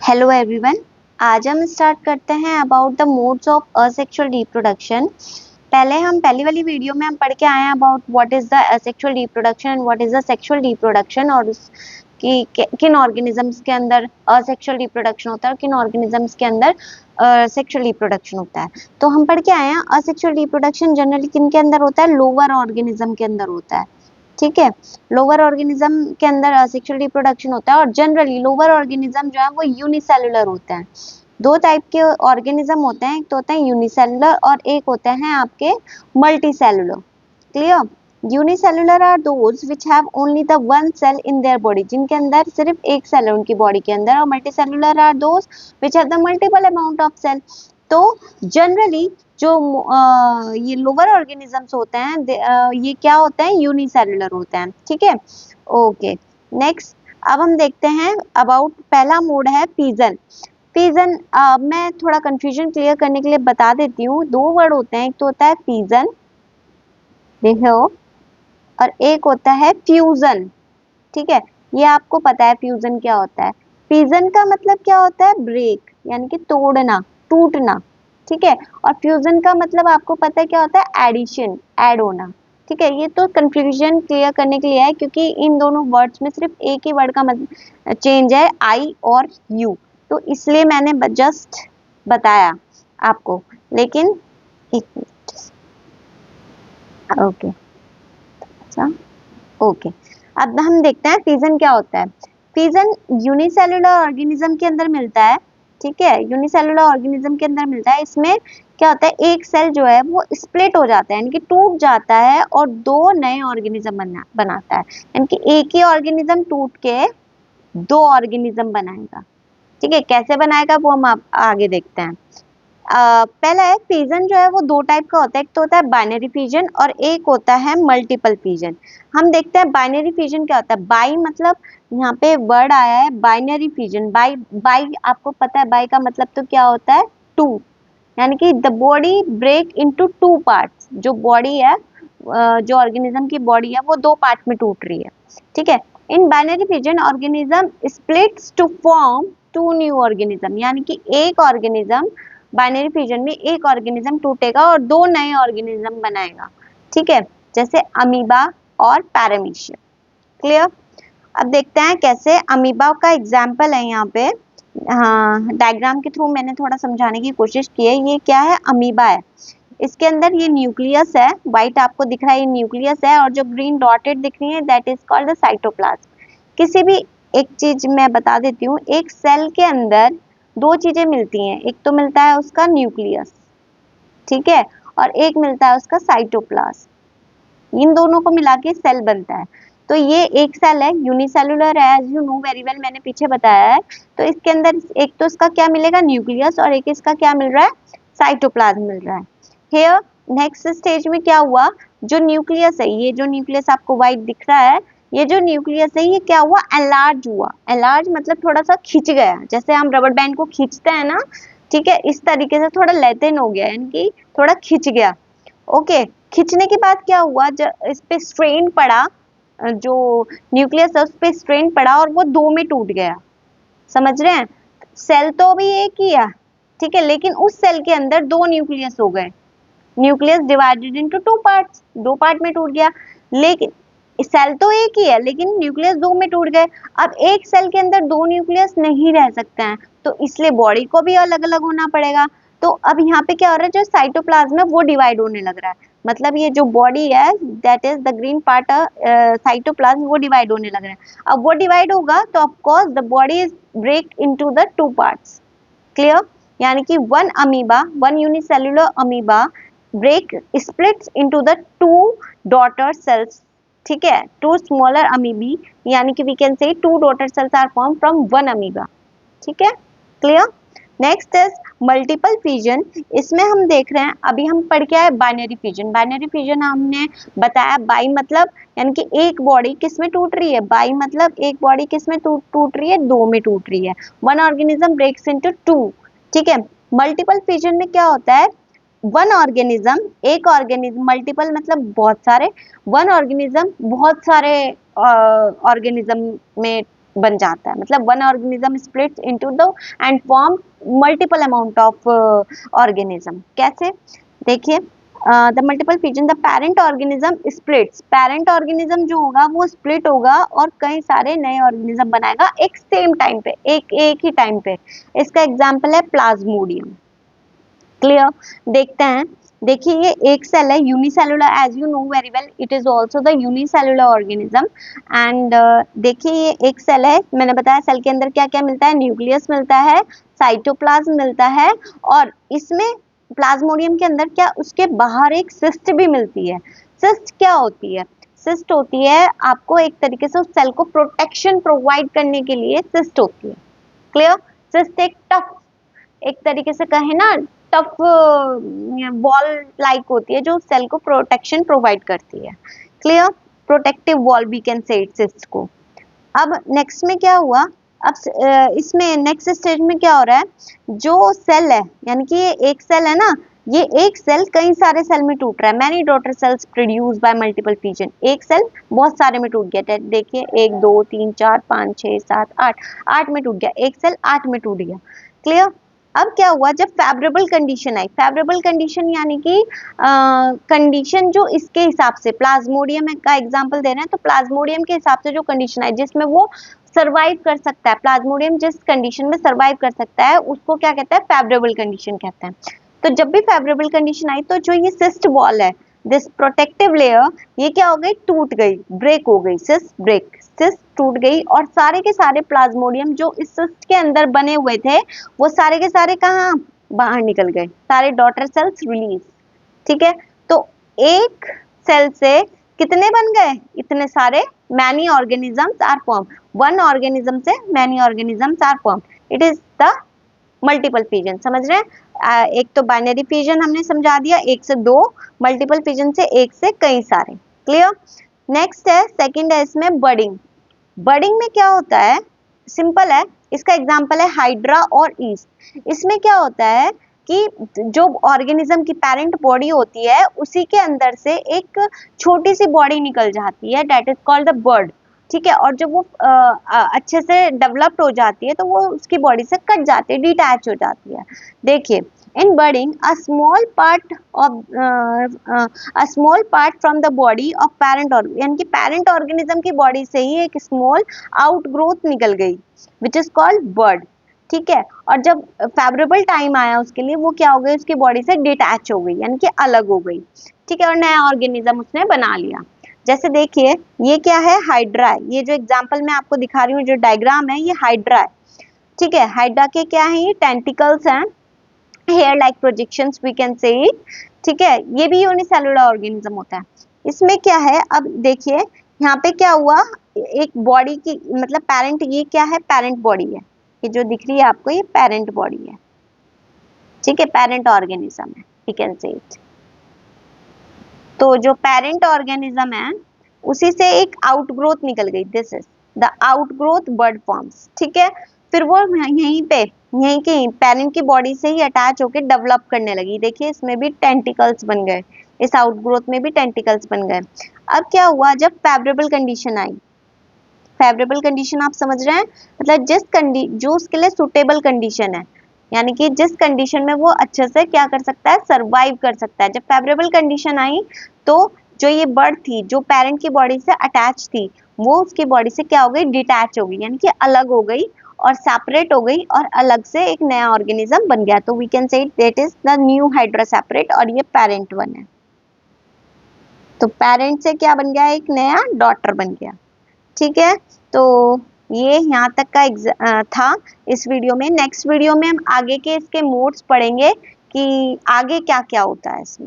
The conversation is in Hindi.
Hello everyone. आज हम स्टार्ट करते हैं about the modes of asexual reproduction. पहली वाली वीडियो में हम पढ़ के आए हैं about what is the asexual reproduction and what is the sexual reproduction, और किन ऑर्गेनिजम्स के अंदर असेक्सुअल रिप्रोडक्शन होता है और किन ऑर्गेनिजम्स के अंदर सेक्सुअल रिप्रोडक्शन होता है। तो हम पढ़ के आए हैं असेक्सुअल रिप्रोडक्शन जनरली किन के अंदर होता है, लोअर ऑर्गेनिज्म के अंदर होता है। ठीक है, लोअर ऑर्गेनिज्म के अंदर असेक्सुअल रिप्रोडक्शन होता है और जनरली लोअर ऑर्गेनिज्म जो है वो यूनिसेलुलर होते हैं। दो टाइप के ऑर्गेनिज्म होते हैं, एक तो होते हैं यूनिसेलुलर और एक होते हैं आपके multicellular. Clear? Unicellular are those which have only the one cell in their body, जिनके अंदर सिर्फ एक सेल है उनकी बॉडी के अंदर, और multicellular are those which have the multiple amount of cell. तो जनरली जो ये लोअर ऑर्गेनिजम्स होते हैं ये क्या होते हैं, यूनिसेलुलर होते हैं। ठीक है, ओके। नेक्स्ट अब हम देखते हैं अबाउट पहला मोड है पिजन। पिजन मैं थोड़ा कंफ्यूजन क्लियर करने के लिए बता देती हूँ। दो वर्ड होते हैं, एक तो होता है पिजन देखो और एक होता है फ्यूजन। ठीक है, ये आपको पता है फ्यूजन क्या होता है। पिजन का मतलब क्या होता है, ब्रेक यानी कि तोड़ना, टूटना। ठीक है, और फ्यूजन का मतलब आपको पता है क्या होता है, एडिशन, ऐड होना। ठीक है, ये तो कंफ्यूजन क्लियर करने के लिए है क्योंकि इन दोनों वर्ड्स में सिर्फ एक ही वर्ड का मतलब चेंज है, आई और यू, तो इसलिए मैंने जस्ट बताया आपको। लेकिन एक मिनट, ओके, अच्छा, ओके। अब हम देखते हैं फिजन क्या होता है। फिजन यूनिसेलुलर ऑर्गेनिज्म के अंदर मिलता है। ठीक है, यूनिसेलुलर ऑर्गेनिज्म के अंदर मिलता है। इसमें क्या होता है, एक सेल जो है वो स्प्लिट हो जाता है यानी कि टूट जाता है और दो नए ऑर्गेनिज्म बनाता है, यानी कि एक ही ऑर्गेनिज्म टूट के दो ऑर्गेनिज्म बनाएगा। ठीक है, कैसे बनाएगा वो हम आगे देखते हैं। पहला है फिजन जो है वो दो टाइप का होता है, एक तो होता है बाइनरी फिजन और एक होता है मल्टीपल फिजन। हम देखते हैं बाइनरी फिजन क्या होता है। बाई मतलब यहाँ पे वर्ड आया है बाइनरी फिजन। बाई बाई आपको पता है बाई का मतलब तो क्या होता है, टू, यानी कि the body break into two parts. जो बॉडी है जो ऑर्गेनिज्म की बॉडी है वो दो पार्ट में टूट रही है। ठीक है, in binary fission organism splits to form two new organism, यानी कि एक ऑर्गेनिज्म बाइनरी फिजन में एक ऑर्गेनिज्म टूटेगा और दो नए ऑर्गेनिज्म बनाएगा। ठीक है, जैसे अमीबा और पैरामीशियम। क्लियर? अब देखते हैं कैसे। अमीबा का एग्जाम्पल है यहाँ पे, हाँ, डायग्राम के थ्रू मैंने थोड़ा समझाने की कोशिश की है। ये क्या है, अमीबा है। इसके अंदर ये न्यूक्लियस है, व्हाइट आपको दिख रहा है, ये न्यूक्लियस है, और जो ग्रीन डॉटेड दिख रही है that is called the cytoplasm. किसी भी एक चीज मैं बता देती हूँ, एक सेल के अंदर दो चीजें मिलती हैं, एक तो मिलता है उसका न्यूक्लियस, ठीक है, और एक मिलता है उसका साइटोप्लाज्म। इन दोनों को मिला के सेल बनता है। तो ये एक सेल है, यूनिसेलुलर है, as you know very well, मैंने पीछे बताया है। तो इसके अंदर एक तो इसका क्या मिलेगा, न्यूक्लियस, और एक इसका क्या मिल रहा है, साइटोप्लाज्म मिल रहा है। हियर नेक्स्ट स्टेज में क्या हुआ, जो न्यूक्लियस है, ये जो न्यूक्लियस आपको व्हाइट दिख रहा है, ये जो न्यूक्लियस है ये क्या हुआ, एनलार्ज हुआ। एनलार्ज मतलब थोड़ा सा खिंच गया, जैसे हम रबर बैंड को खींचते हैं ना, ठीक है, इस तरीके से थोड़ा लेथन हो गया, यानी कि थोड़ा खिंच गया। ओके, खींचने के बाद क्या हुआ, जब इस पे स्ट्रेन पड़ा, जो न्यूक्लियस है उस पे स्ट्रेन पड़ा और वो दो में टूट गया। समझ रहे हैं? सेल तो अभी एक ही है, ठीक है, लेकिन उस सेल के अंदर दो न्यूक्लियस हो गए। Nucleus divided into two parts, दो पार्ट में टूट गया। लेकिन सेल तो एक ही है लेकिन न्यूक्लियस दो में टूट गए। अब एक सेल के अंदर दो न्यूक्लियस नहीं रह सकते हैं, तो इसलिए बॉडी को भी अलग अलग होना पड़ेगा। तो अब यहाँ पे क्या हो रहा है, जो साइटोप्लाज्म है वो डिवाइड होने लग रहा है। मतलब ये जो बॉडी है that is the green part, cytoplasm, वो डिवाइड होने लग रहा है। अब वो डिवाइड होगा तो of course the body is break into the two parts. Clear? यानी कि one amoeba, one unicellular amoeba break splits into the two daughter cells, ठीक है, two smaller amoebae, यानी कि we can say two daughter cells are formed from one amoeba। ठीक है, clear? Next is multiple fission. इसमें हम देख रहे हैं, अभी हम पढ़ के आए बाइनरी फिजन। बाइनरी फिजन हमने बताया, बाई मतलब यानी कि एक बॉडी किस में टूट रही है, बाई मतलब एक बॉडी किस में टूट रही है, दो में टूट रही है। One organism breaks into two. ठीक है, मल्टीपल फिजन में क्या होता है, वन ऑर्गेनिज्म, एक ऑर्गेनिज्म, मल्टीपल मतलब बहुत सारे, वन ऑर्गेनिज्म बहुत सारे ऑर्गेनिज्म में बन जाता है, मतलब one organism splits into the end form multiple amount of organism. कैसे, देखिए the multiple fission, the parent organism splits, parent organism जो होगा वो स्प्लिट होगा और कई सारे नए ऑर्गेनिज्म बनाएगा एक सेम टाइम पे, एक ही टाइम पे। इसका एग्जांपल है प्लाज्मोडियम। क्लियर, देखते हैं। देखिए ये एक सेल है unicellular, as you know very well it is also the unicellular organism. And देखिए ये एक सेल है, मैंने बताया सेल के अंदर क्या क्या मिलता है, न्यूक्लियस मिलता है, साइटोप्लाज्म मिलता है, और इसमें प्लाज्मोडियम के अंदर क्या, उसके बाहर एक सिस्ट भी मिलती है। सिस्ट क्या होती है, सिस्ट होती है आपको एक तरीके से उस सेल को प्रोटेक्शन प्रोवाइड करने के लिए सिस्ट होती है। क्लियर, सिस्ट एक टफ, एक तरीके से कहे ना टफ वॉल लाइक होती है जो सेल को प्रोटेक्शन प्रोवाइड करती है। Clear, protective wall we can say it cyst को। अब नेक्स्ट में क्या हुआ, अब इसमें नेक्स्ट स्टेज में क्या हो रहा है, जो सेल है यानी कि ये एक सेल है ना, ये एक सेल कई सारे सेल में टूट रहा है, many daughter cells produce by multiple fission. एक सेल बहुत सारे में टूट गया, देखिए 1 2 3 4 5 6 7 8, 8 में टूट गया, एक सेल 8 में टूट गया। क्लियर, अब क्या हुआ, जब फेवरेबल कंडीशन आई, फेवरेबल कंडीशन यानी कि कंडीशन जो इसके हिसाब से, प्लाज्मोडियम का एग्जांपल दे रहे हैं तो प्लाज्मोडियम के हिसाब से जो कंडीशन आई जिसमें वो सरवाइव कर सकता है, प्लाज्मोडियम जिस कंडीशन में सरवाइव कर सकता है उसको क्या कहता है, फेवरेबल कंडीशन कहते हैं। तो जब भी फेवरेबल कंडीशन आई तो जो ये सिस्ट वॉल है, दिस प्रोटेक्टिव लेयर, ये क्या हो गई, टूट गई, ब्रेक हो गई, सिस्ट ब्रेक, सिस्ट टूट गई, और सारे के सारे प्लाज्मोडियम जो इस सिस्ट के अंदर बने हुए थे वो सारे के सारे कहाँ बाहर निकल गए, सारे डॉटर सेल्स रिलीज। ठीक है, तो एक सेल से कितने बन गए, इतने सारे, many organisms are form, one organism से many organisms are form, it is the multiple fission. समझ रहे हैं, एक तो बाइनरी फिजन हमने समझा दिया, एक से दो, मल्टीपल फिजन से एक से कई सारे। क्लियर, नेक्स्ट है सेकंड है इसमें बडिंग। बडिंग में क्या होता है, सिंपल है, इसका एग्जांपल है हाइड्रा और ईस्ट। इसमें क्या होता है कि जो ऑर्गेनिज्म की पेरेंट बॉडी होती है उसी के अंदर से एक छोटी सी बॉडी निकल जाती है, that is called the bird. ठीक है, और जब वो अच्छे से डेवलप्ड हो जाती है तो वो उसकी बॉडी से कट जाती है, डिटैच हो जाती है। देखिए in budding a small part from the body of parent organism, यानी कि पेरेंट ऑर्गेनिज्म की बॉडी से ही एक स्मॉल आउटग्रोथ निकल गई विच इज कॉल्ड बर्ड। ठीक है, और जब फेवरेबल टाइम आया उसके लिए वो क्या हो गई, उसकी बॉडी से डिटैच हो गई यानी कि अलग हो गई। ठीक है, और नया ऑर्गेनिज्म उसने बना लिया। जैसे देखिए ये क्या है, हाइड्रा है, ये जो एग्जांपल मैं आपको दिखा रही हूँ जो डायग्राम है ये हाइड्रा है। ठीक है, हाइड्रा के क्या है, ये टेंटिकल्स हैं, hair like projections we can say it. ठीक है, ये भी यूनिसेलुलर ऑर्गेनिज्म होता है। इसमें क्या है, अब देखिए यहाँ पे क्या हुआ, एक बॉडी की मतलब पेरेंट, ये क्या है, पेरेंट बॉडी है, ये जो दिख रही है आपको ये पेरेंट बॉडी है। ठीक है, पेरेंट ऑर्गेनिज्म है, वी कैन से इट। तो जो पेरेंट ऑर्गेनिज्म है उसी से एक आउटग्रोथ निकल गई, this is the outgrowth bird forms. ठीक है, फिर वो यहीं के पेरेंट की बॉडी से ही अटैच होकर डेवलप करने लगी। देखिए इसमें भी टेंटिकल्स बन गए, इस आउटग्रोथ में भी टेंटिकल्स बन गए। अब क्या हुआ, जब फेवरेबल कंडीशन आई, फेवरेबल कंडीशन आप समझ रहे हैं, मतलब जो उसके लिए सुटेबल कंडीशन है, यानी कि जिस कंडीशन में वो अच्छे से क्या कर सकता है, सरवाइव कर सकता है। जब फेवरेबल कंडीशन आई तो जो ये बर्ड थी जो पेरेंट की बॉडी से अटैच थी वो उसकी बॉडी से क्या हो गई, डिटैच हो गई, यानी कि अलग हो गई और सेपरेट हो गई और अलग से एक नया ऑर्गेनिज्म बन गया। तो we can say it that is the new hydra separate, और ये पेरेंट वन है। तो पेरेंट से क्या बन गया, एक नया डॉटर बन गया। ठीक है, तो ये यहाँ तक का था इस वीडियो में। नेक्स्ट वीडियो में हम आगे के इसके मोड्स पढ़ेंगे कि आगे क्या क्या होता है इसमें।